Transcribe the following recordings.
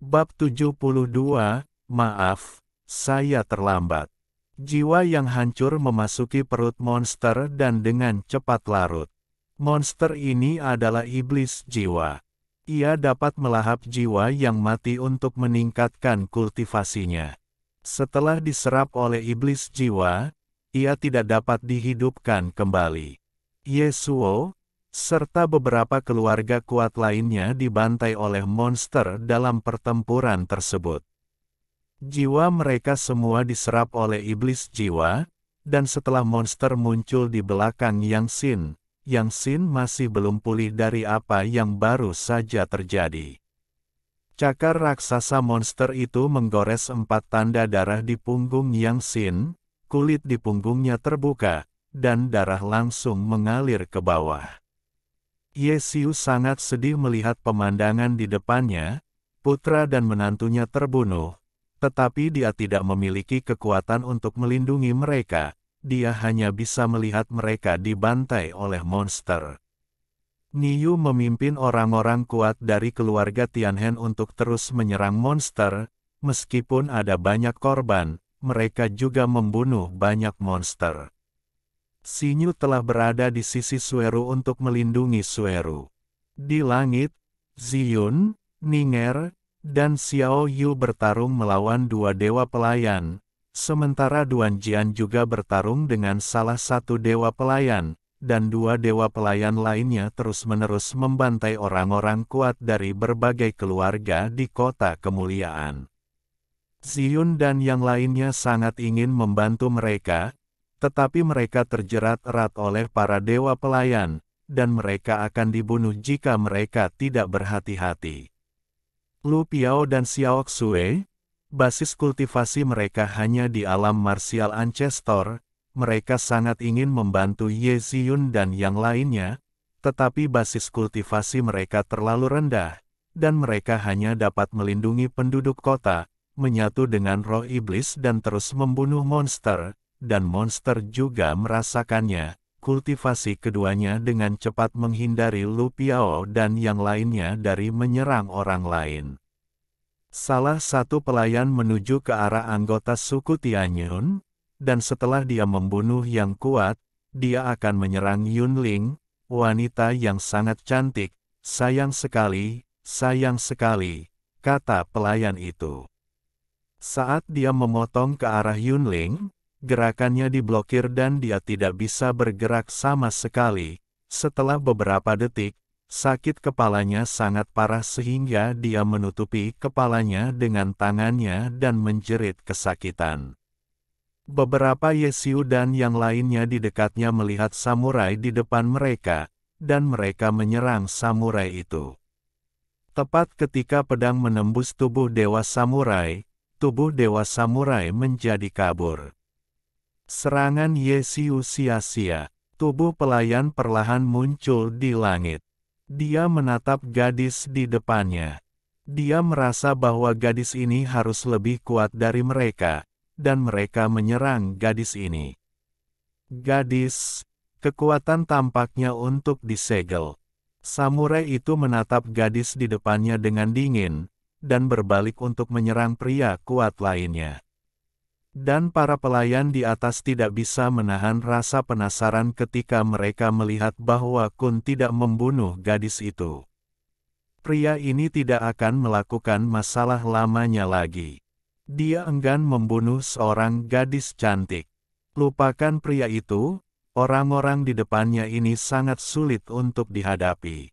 Bab 72, Maaf, saya terlambat. Jiwa yang hancur memasuki perut monster dan dengan cepat larut. Monster ini adalah iblis jiwa. Ia dapat melahap jiwa yang mati untuk meningkatkan kultivasinya. Setelah diserap oleh iblis jiwa, ia tidak dapat dihidupkan kembali. Yasuo, serta beberapa keluarga kuat lainnya dibantai oleh monster dalam pertempuran tersebut. Jiwa mereka semua diserap oleh iblis jiwa, dan setelah monster muncul di belakang Yang Xin masih belum pulih dari apa yang baru saja terjadi. Cakar raksasa monster itu menggores 4 tanda darah di punggung Yang Xin, kulit di punggungnya terbuka, dan darah langsung mengalir ke bawah. Yesiu sangat sedih melihat pemandangan di depannya, putra dan menantunya terbunuh, tetapi dia tidak memiliki kekuatan untuk melindungi mereka, dia hanya bisa melihat mereka dibantai oleh monster. Niu memimpin orang-orang kuat dari keluarga Tianhen untuk terus menyerang monster, meskipun ada banyak korban, mereka juga membunuh banyak monster. Xinyu telah berada di sisi Sueru untuk melindungi Sueru. Di langit, Ziyun, Ninger, dan Xiao Yu bertarung melawan 2 dewa pelayan, sementara Duan Jian juga bertarung dengan salah satu dewa pelayan, dan 2 dewa pelayan lainnya terus-menerus membantai orang-orang kuat dari berbagai keluarga di kota kemuliaan. Ziyun dan yang lainnya sangat ingin membantu mereka, tetapi mereka terjerat erat oleh para dewa pelayan, dan mereka akan dibunuh jika mereka tidak berhati-hati. Lu Piao dan Xiao Xue, basis kultivasi mereka hanya di alam martial ancestor, mereka sangat ingin membantu Ye Ziyun dan yang lainnya, tetapi basis kultivasi mereka terlalu rendah, dan mereka hanya dapat melindungi penduduk kota, menyatu dengan roh iblis dan terus membunuh monster. Dan monster juga merasakannya, kultivasi keduanya dengan cepat menghindari Lu Piao dan yang lainnya dari menyerang orang lain. Salah satu pelayan menuju ke arah anggota suku Tianyun, dan setelah dia membunuh yang kuat, dia akan menyerang Yunling, wanita yang sangat cantik, sayang sekali, kata pelayan itu. Saat dia memotong ke arah Yunling, gerakannya diblokir dan dia tidak bisa bergerak sama sekali. Setelah beberapa detik, sakit kepalanya sangat parah sehingga dia menutupi kepalanya dengan tangannya dan menjerit kesakitan. Beberapa Yesiu dan yang lainnya di dekatnya melihat samurai di depan mereka, dan mereka menyerang samurai itu. Tepat ketika pedang menembus tubuh dewa samurai menjadi kabur. Serangan Yesiu sia-sia. Tubuh pelayan perlahan muncul di langit. Dia menatap gadis di depannya. Dia merasa bahwa gadis ini harus lebih kuat dari mereka, dan mereka menyerang gadis ini. Gadis, kekuatan tampaknya untuk disegel. Samurai itu menatap gadis di depannya dengan dingin, dan berbalik untuk menyerang pria kuat lainnya. Dan para pelayan di atas tidak bisa menahan rasa penasaran ketika mereka melihat bahwa Kun tidak membunuh gadis itu. Pria ini tidak akan melakukan masalah lamanya lagi. Dia enggan membunuh seorang gadis cantik. Lupakan pria itu, orang-orang di depannya ini sangat sulit untuk dihadapi.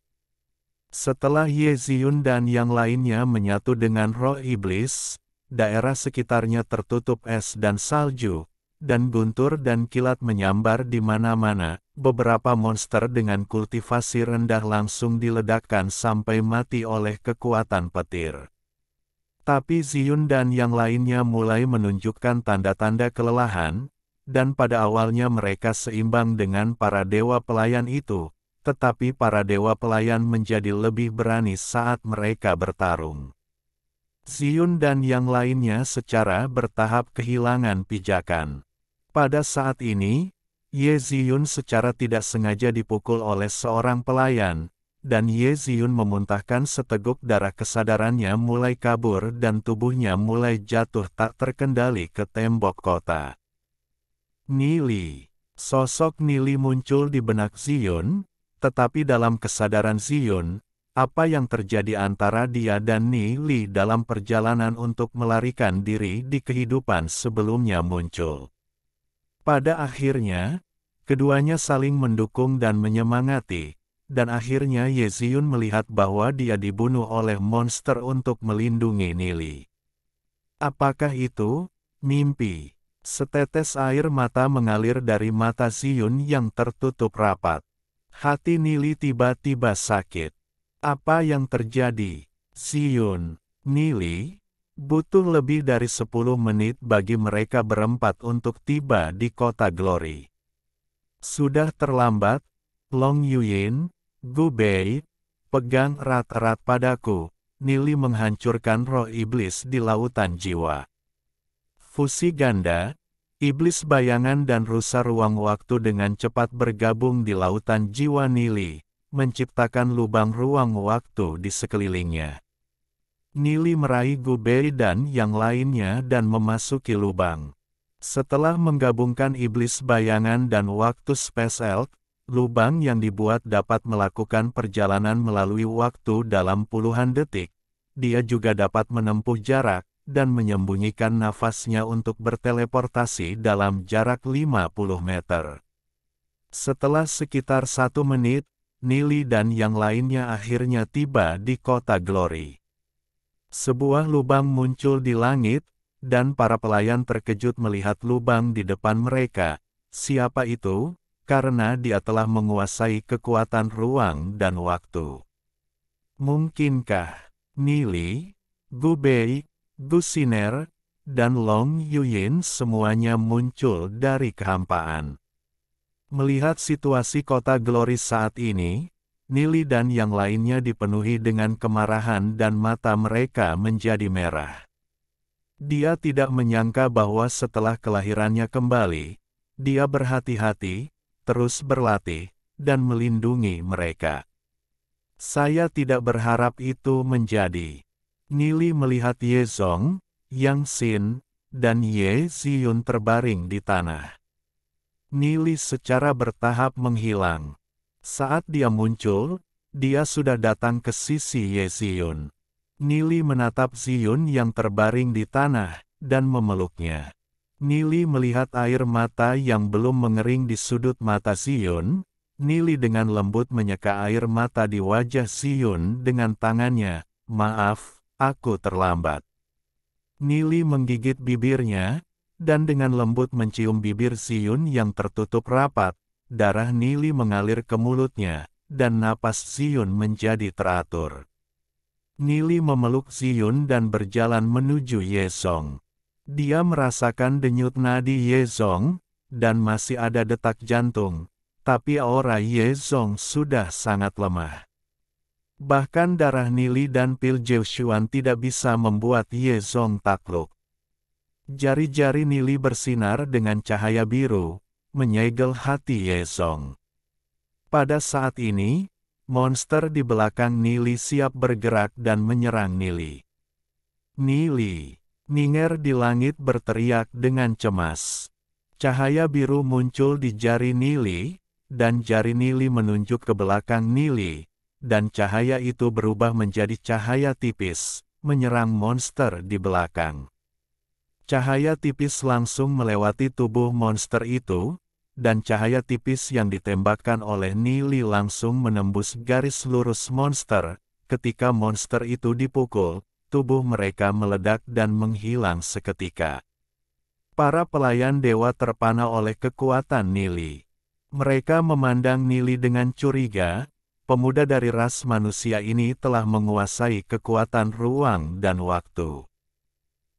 Setelah Ye Ziyun dan yang lainnya menyatu dengan roh iblis, daerah sekitarnya tertutup es dan salju, dan guntur dan kilat menyambar di mana-mana. Beberapa monster dengan kultivasi rendah langsung diledakkan sampai mati oleh kekuatan petir. Tapi Ziyun dan yang lainnya mulai menunjukkan tanda-tanda kelelahan, dan pada awalnya mereka seimbang dengan para dewa pelayan itu, tetapi para dewa pelayan menjadi lebih berani saat mereka bertarung. Ziyun dan yang lainnya secara bertahap kehilangan pijakan. Pada saat ini, Ye Ziyun secara tidak sengaja dipukul oleh seorang pelayan, dan Ye Ziyun memuntahkan seteguk darah. Kesadarannya mulai kabur dan tubuhnya mulai jatuh tak terkendali ke tembok kota. Nili. Sosok Nili muncul di benak Ziyun, tetapi dalam kesadaran Ziyun, apa yang terjadi antara dia dan Nili dalam perjalanan untuk melarikan diri di kehidupan sebelumnya muncul. Pada akhirnya, keduanya saling mendukung dan menyemangati, dan akhirnya Ye Ziyun melihat bahwa dia dibunuh oleh monster untuk melindungi Nili. Apakah itu mimpi? Setetes air mata mengalir dari mata Ziyun yang tertutup rapat. Hati Nili tiba-tiba sakit. Apa yang terjadi? Ziyun, Nili, butuh lebih dari 10 menit bagi mereka berempat untuk tiba di kota Glory. Sudah terlambat, Long Yuyin, Gu Bei, pegang erat-erat padaku. Nili menghancurkan roh iblis di lautan jiwa. Fusi ganda, iblis bayangan dan rusa ruang waktu dengan cepat bergabung di lautan jiwa Nili, menciptakan lubang ruang waktu di sekelilingnya. Nili meraih Gu Bei dan yang lainnya dan memasuki lubang. Setelah menggabungkan iblis bayangan dan waktu Space Elk, lubang yang dibuat dapat melakukan perjalanan melalui waktu dalam puluhan detik. Dia juga dapat menempuh jarak dan menyembunyikan nafasnya untuk berteleportasi dalam jarak 50 meter. Setelah sekitar 1 menit, Nili dan yang lainnya akhirnya tiba di kota Glory. Sebuah lubang muncul di langit, dan para pelayan terkejut melihat lubang di depan mereka. Siapa itu? Karena dia telah menguasai kekuatan ruang dan waktu. Mungkinkah Nili, Gu Bei, Gu Siner, dan Long Yuyin semuanya muncul dari kehampaan? Melihat situasi kota Glory saat ini, Nili dan yang lainnya dipenuhi dengan kemarahan dan mata mereka menjadi merah. Dia tidak menyangka bahwa setelah kelahirannya kembali, dia berhati-hati, terus berlatih, dan melindungi mereka. Saya tidak berharap itu menjadi. Nili melihat Ye Zong, Yang Xin, dan Ye Ziyun terbaring di tanah. Nili secara bertahap menghilang. Saat dia muncul, dia sudah datang ke sisi Ye Ziyun. Nili menatap Ziyun yang terbaring di tanah, dan memeluknya. Nili melihat air mata yang belum mengering di sudut mata Ziyun. Nili dengan lembut menyeka air mata di wajah Ziyun dengan tangannya. Maaf, aku terlambat. Nili menggigit bibirnya, dan dengan lembut mencium bibir Ziyun yang tertutup rapat. Darah Nili mengalir ke mulutnya, dan napas Ziyun menjadi teratur. Nili memeluk Ziyun dan berjalan menuju Ye Zong. Dia merasakan denyut nadi Ye Zong, dan masih ada detak jantung, tapi aura Ye Zong sudah sangat lemah. Bahkan darah Nili dan pil Jiushuan tidak bisa membuat Ye Zong takluk. Jari-jari Nili bersinar dengan cahaya biru, menyegel hati Ye Zong. Pada saat ini, monster di belakang Nili siap bergerak dan menyerang Nili. Nili, Ninger di langit berteriak dengan cemas. Cahaya biru muncul di jari Nili, dan jari Nili menunjuk ke belakang Nili, dan cahaya itu berubah menjadi cahaya tipis, menyerang monster di belakang. Cahaya tipis langsung melewati tubuh monster itu, dan cahaya tipis yang ditembakkan oleh Nili langsung menembus garis lurus monster. Ketika monster itu dipukul, tubuh mereka meledak dan menghilang seketika. Para pelayan dewa terpana oleh kekuatan Nili. Mereka memandang Nili dengan curiga. Pemuda dari ras manusia ini telah menguasai kekuatan ruang dan waktu.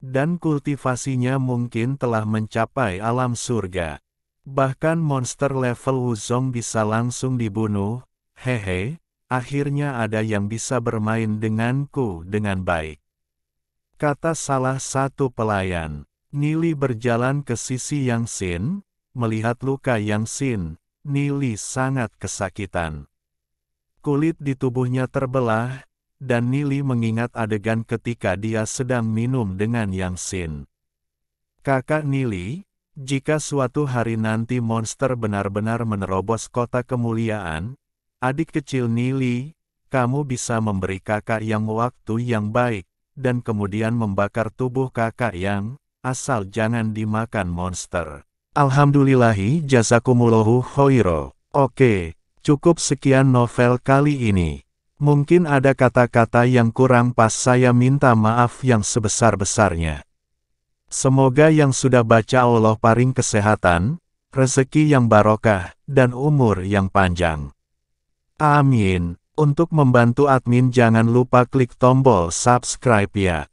Dan kultivasinya mungkin telah mencapai alam surga. Bahkan monster level Wuzong bisa langsung dibunuh. Hehe, akhirnya ada yang bisa bermain denganku dengan baik. Kata salah satu pelayan. Nili berjalan ke sisi Yang Xin. Melihat luka Yang Xin, Nili sangat kesakitan. Kulit di tubuhnya terbelah, dan Nili mengingat adegan ketika dia sedang minum dengan Yang Xin. Kakak Nili, jika suatu hari nanti monster benar-benar menerobos kota kemuliaan, adik kecil Nili, kamu bisa memberi kakak yang waktu yang baik, dan kemudian membakar tubuh kakak yang, asal jangan dimakan monster. Alhamdulillahi jazakumullahu khairo. Oke, cukup sekian novel kali ini. Mungkin ada kata-kata yang kurang pas, saya minta maaf yang sebesar-besarnya. Semoga yang sudah baca Allah paring kesehatan, rezeki yang barokah, dan umur yang panjang. Amin. Untuk membantu admin jangan lupa klik tombol subscribe ya.